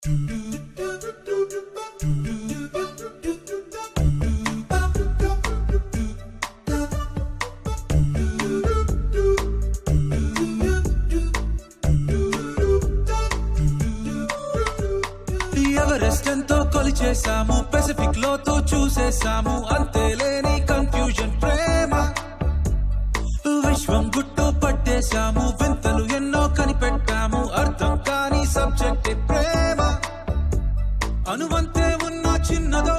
Everest ఎంతో కొలిచేసాము, Pacific లోతో చూసేసాము, అంతేలేని confusion ప్రేమ. విశ్వం గుట్టు పట్టేశాము, వింతలు ఎన్నో కనిపెట్టాము, అర్థం కాని సబ్జెక్ట్ ప్రేమ. అనువంతే ఉన్న చిన్నదో